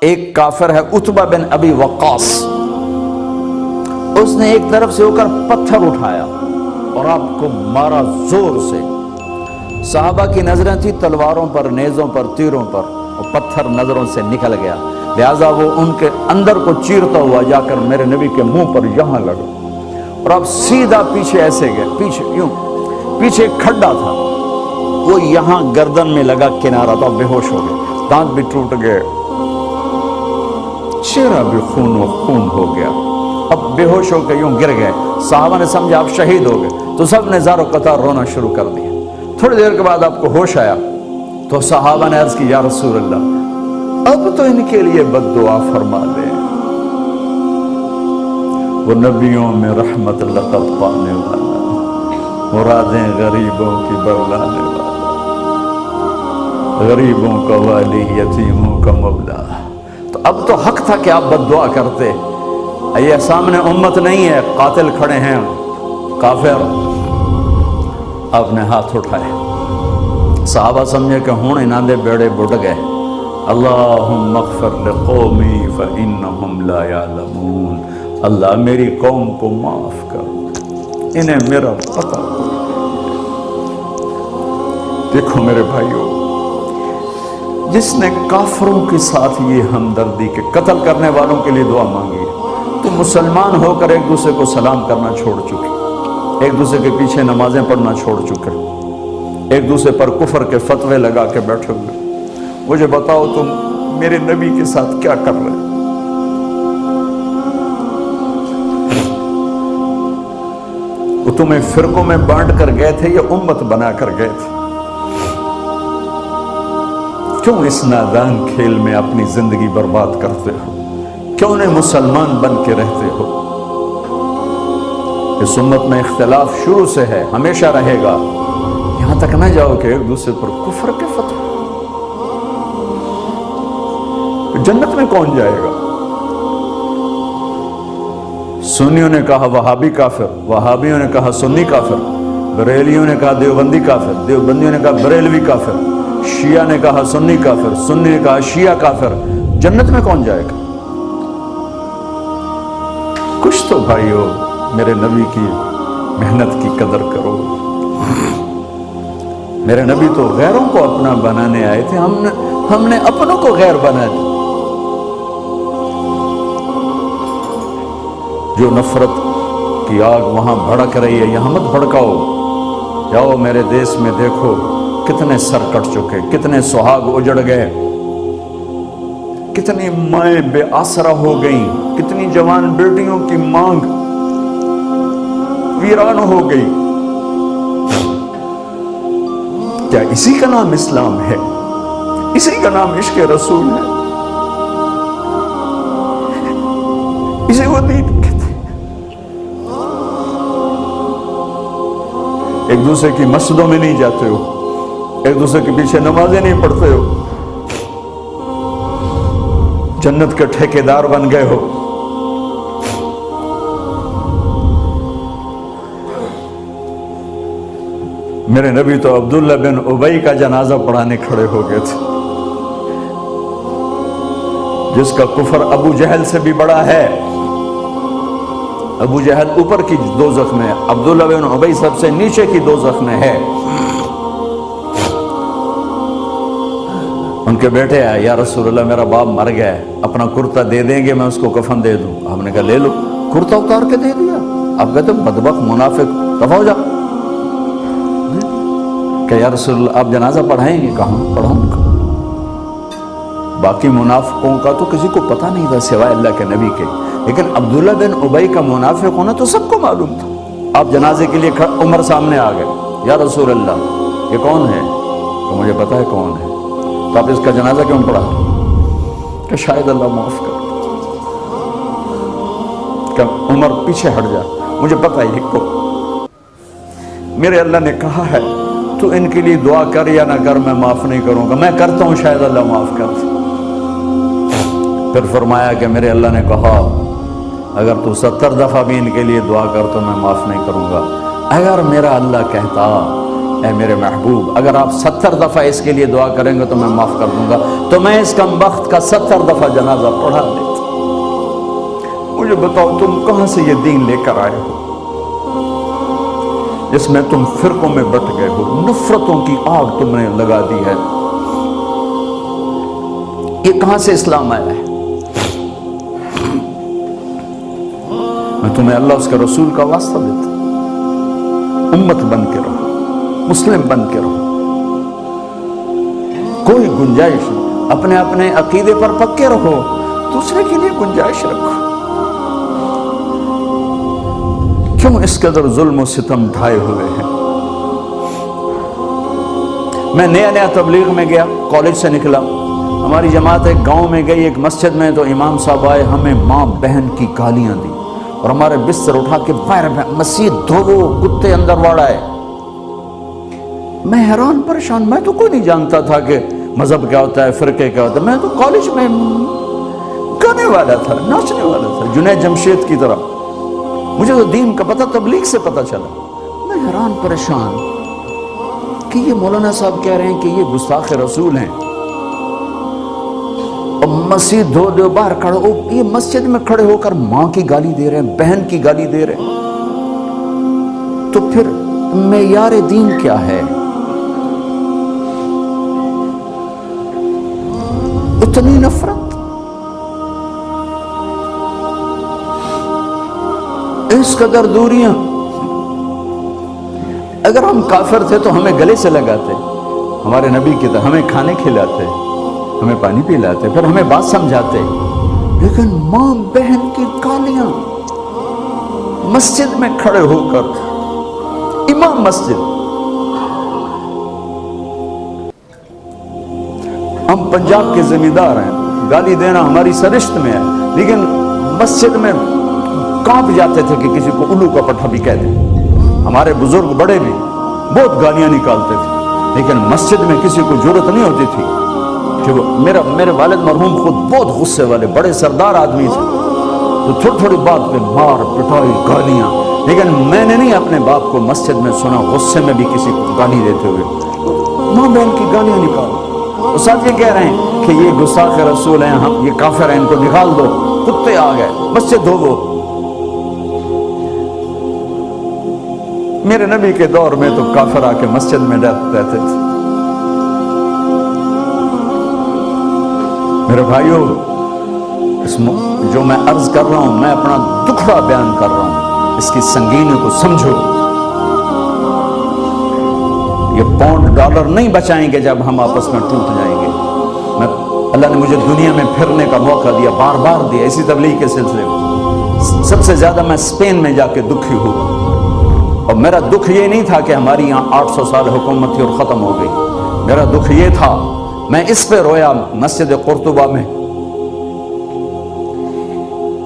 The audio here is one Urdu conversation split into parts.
ایک کافر ہے عتبہ بن ابی وقاص، اس نے ایک طرف سے ہو کر پتھر اٹھایا اور آپ کو مارا زور سے۔ صحابہ کی نظریں تھی تلواروں پر، نیزوں پر، تیروں پر، اور پتھر نظروں سے نکل گیا، لہٰذا وہ ان کے اندر کو چیرتا ہوا جا کر میرے نبی کے منہ پر یہاں لگا، اور اب سیدھا پیچھے ایسے گئے، پیچھے یوں، پیچھے ایک کھڈا تھا، وہ یہاں گردن میں لگا، کنارہ تھا، بے ہوش ہو گئے، دانت بھی ٹوٹ گئے، چہرہ بھی خون و خون ہو گیا، اب بے ہوش ہو کے یوں گر گئے۔ صحابہ نے سمجھا آپ شہید ہو گئے، تو سب نے زار و قطار رونا شروع کر دیا۔ تھوڑی دیر کے بعد آپ کو ہوش آیا تو صحابہ نے عرض کی یا رسول اللہ اب تو ان کے لیے بد دعا فرما دیں، وہ نبیوں میں رحمت لقب پانے والا، مرادیں غریبوں کی برلانے والا، غریبوں کا والی، یتیموں کا مولا۔ تو اب تو حق تھا کہ آپ بد دعا کرتے۔ یہ سامنے امت نہیں ہے، قاتل کھڑے ہیں، کافر۔ آپ نے ہاتھ اٹھائے، صحابہ سمجھے کہ ہوں انہاں دے بیڑے بڑھ گئے۔ اللہم اغفر لقومی فإنہم لا یعلمون، اللہ میری قوم کو معاف کر، انہیں میرا پتہ نہیں۔ دیکھو میرے بھائیو، جس نے کافروں کے ساتھ یہ ہمدردی کے قتل کرنے والوں کے لیے دعا مانگی ہے، تو مسلمان ہو کر ایک دوسرے کو سلام کرنا چھوڑ چکے، ایک دوسرے کے پیچھے نمازیں پڑھنا چھوڑ چکے، ایک دوسرے پر کفر کے فتوے لگا کے بیٹھے ہوئے۔ مجھے بتاؤ تم میرے نبی کے ساتھ کیا کر رہے؟ وہ تمہیں فرقوں میں بانٹ کر گئے تھے یا امت بنا کر گئے تھے؟ کیوں اس نادان کھیل میں اپنی زندگی برباد کرتے ہو؟ کیوں انہیں مسلمان بن کے رہتے ہو؟ اس امت میں اختلاف شروع سے ہے، ہمیشہ رہے گا، یہاں تک نہ جاؤ کہ ایک دوسرے پر کفر کے فتوے۔ جنت میں کون جائے گا؟ سنیوں نے کہا وہابی کافر، وہابیوں نے کہا سنی کافر، بریلیوں نے کہا دیوبندی کافر، دیوبندیوں نے کہا بریلوی کافر، شیعہ نے کہا سنی کافر، سنی نے کہا شیعہ کافر۔ جنت میں کون جائے گا؟ کچھ تو بھائیو میرے نبی کی محنت کی قدر کرو۔ میرے نبی تو غیروں کو اپنا بنانے آئے تھے، ہم نے اپنوں کو غیر بنا دیا۔ جو نفرت کی آگ وہاں بھڑک رہی ہے، یہاں مت بھڑکاؤ۔ جاؤ میرے دیس میں دیکھو کتنے سر کٹ چکے، کتنے سہاگ اجڑ گئے، کتنی مائیں بے آسرا ہو گئیں، کتنی جوان بیٹیوں کی مانگ ویران ہو گئی۔ کیا اسی کا نام اسلام ہے؟ اسی کا نام عشق رسول ہے؟ اسی وہ دین کہتے ہیں؟ ایک دوسرے کی مسجدوں میں نہیں جاتے ہو، ایک دوسرے کے پیچھے نمازیں نہیں پڑھتے ہو، جنت کے ٹھیکیدار بن گئے ہو۔ میرے نبی تو عبداللہ بن ابی کا جنازہ پڑھانے کھڑے ہو گئے تھے، جس کا کفر ابو جہل سے بھی بڑا ہے۔ ابو جہل اوپر کی دوزخ میں، عبداللہ بن ابی سب سے نیچے کی دوزخ میں ہے۔ ان کے بیٹے آئے، یا رسول اللہ میرا باپ مر گیا ہے، اپنا کرتا دے دیں گے، میں اس کو کفن دے دوں۔ ہم نے کہا لے لو، کرتا اتار کے دے دیا۔ اب کہتے بدبخت منافق، دفع ہو جا۔ کہ یا رسول اللہ آپ جنازہ پڑھائیں گے؟ کہاں پڑھاؤں گا۔ باقی منافقوں کا تو کسی کو پتہ نہیں تھا سوائے اللہ کے نبی کے، لیکن عبداللہ بن ابی کا منافق ہونا تو سب کو معلوم تھا۔ آپ جنازے کے لیے عمر سامنے آ گئے، یا رسول اللہ یہ کون ہے؟ تو مجھے پتا ہے کون ہے، تو آپ اس کا جنازہ کیوں پڑھا؟ کہ شاید اللہ معاف کر۔ کہ عمر پیچھے ہٹ جا، مجھے پتا ہے یہ کو، میرے اللہ نے کہا ہے تو ان کے لیے دعا کر یا نہ کر، میں معاف نہیں کروں گا۔ میں کرتا ہوں، شاید اللہ معاف کر دے۔ پھر فرمایا کہ میرے اللہ نے کہا اگر تو 70 دفعہ بھی ان کے لیے دعا کر تو میں معاف نہیں کروں گا۔ اگر میرا اللہ کہتا اے میرے محبوب اگر آپ 70 دفعہ اس کے لیے دعا کریں گے تو میں معاف کر دوں گا، تو میں اس کم بخت کا 70 دفعہ جنازہ پڑھا دیتا۔ مجھے بتاؤ تم کہاں سے یہ دین لے کر آئے ہو جس میں تم فرقوں میں بٹ گئے ہو، نفرتوں کی آگ تم نے لگا دی ہے، یہ کہاں سے اسلام آیا ہے؟ میں تمہیں اللہ اس کے رسول کا واسطہ دیتا ہوں، امت بن کے رہو، مسلم بن کے رہو، کوئی گنجائش نہیں، اپنے اپنے عقیدے پر پکے رہو، دوسرے کے لیے گنجائش رکھو۔ کیوں اس قدر ظلم و ستم ڈھائے ہوئے ہیں؟ میں نیا تبلیغ میں گیا، کالج سے نکلا، ہماری جماعت ایک گاؤں میں گئی، ایک مسجد میں، تو امام صاحب آئے، ہمیں ماں بہن کی گالیاں دی اور ہمارے بستر اٹھا کے باہر مسجد دھوو، کتے اندر واڑائے۔ میں حیران پریشان، میں تو کوئی نہیں جانتا تھا کہ مذہب کیا ہوتا ہے، فرقے کیا ہوتا ہے، میں تو کالج میں گانے والا تھا، ناچنے والا تھا، جنید جمشید کی طرح، مجھے تو دین کا پتہ تبلیغ سے پتہ چلا۔ میں حیران پریشان کہ یہ مولانا صاحب کہہ رہے ہیں کہ یہ گستاخ رسول ہیں، اور مسجد دھو دو باہر کھڑے ہو، یہ مسجد میں کھڑے ہو کر ماں کی گالی دے رہے ہیں، بہن کی گالی دے رہے ہیں، تو پھر معیار دین کیا ہے؟ اتنی نفرت، اس قدر دوریاں۔ اگر ہم کافر تھے تو ہمیں گلے سے لگاتے، ہمارے نبی کی طرح ہمیں کھانے کھلاتے، ہمیں پانی پلاتے، پھر ہمیں بات سمجھاتے، لیکن ماں بہن کی گالیاں مسجد میں کھڑے ہو کر، امام مسجد۔ ہم پنجاب کے زمیندار ہیں، گالی دینا ہماری سرشت میں ہے، لیکن مسجد میں کانپ جاتے تھے کہ کسی کو الو کا پٹھا بھی کہہ دیں۔ ہمارے بزرگ بڑے بھی بہت گالیاں نکالتے تھے، لیکن مسجد میں کسی کو جرأت نہیں ہوتی تھی کہ میرے والد مرحوم خود بہت غصے والے بڑے سردار آدمی تھے، تو تھوڑی تھوڑی بات پہ مار پٹائی گالیاں، لیکن میں نے نہیں اپنے باپ کو مسجد میں سنا غصے میں بھی کسی کو گالی دیتے ہوئے، ماں بہن کی گالیاں نکالو۔ استاد یہ کہہ رہے ہیں کہ یہ گستاخ رسول ہیں، ہم یہ کافر ہیں، ان کو نکال دو، کتے آ گئے، مسجد دھوو۔ میرے نبی کے دور میں تو کافر آ کے مسجد میں رہتے تھے۔ میرے بھائیوں، جو میں عرض کر رہا ہوں، میں اپنا دکھڑا بیان کر رہا ہوں، اس کی سنگینی کو سمجھو۔ یہ پاؤنڈ ڈالر نہیں بچائیں گے جب ہم آپس میں ٹوٹ جائیں گے۔ اللہ نے مجھے دنیا میں پھرنے کا موقع دیا، بار بار دیا، اسی تبلیغ کے سلسلے میں۔ سب سے زیادہ میں اسپین میں جا کے دکھی ہوا، اور میرا دکھ یہ نہیں تھا کہ ہماری یہاں 800 سال حکومت تھی اور ختم ہو گئی، میرا دکھ یہ تھا، میں اس پہ رویا مسجد قرطبہ میں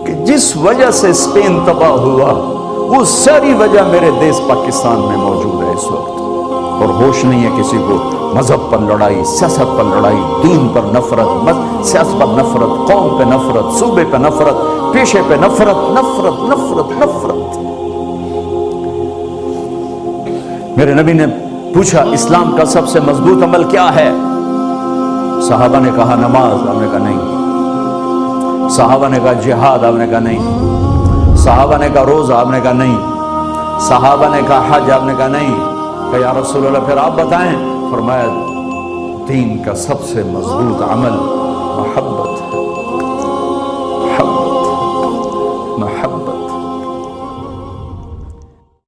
کہ جس وجہ سے اسپین تباہ ہوا، وہ ساری وجہ میرے دیس پاکستان میں موجود ہے اس وقت، اور ہوش نہیں ہے کسی کو۔ مذہب پر لڑائی، سیاست پر لڑائی، دین پر نفرت، سیاست پر نفرت، قوم پہ نفرت، صوبے پہ نفرت، پیشے پہ نفرت، نفرت نفرت نفرت۔ میرے نبی نے پوچھا اسلام کا سب سے مضبوط عمل کیا ہے؟ صحابہ نے کہا نماز، آپ نے کہا نہیں۔ صحابہ نے کہا جہاد، آپ نے کہا نہیں۔ صحابہ نے کہا روزہ، آپ نے کہا نہیں۔ صحابہ نے کہا حج، آپ نے کہا نہیں۔ کہ یا رسول اللہ پھر آپ بتائیں؟ فرمایا دین کا سب سے مضبوط عمل محبت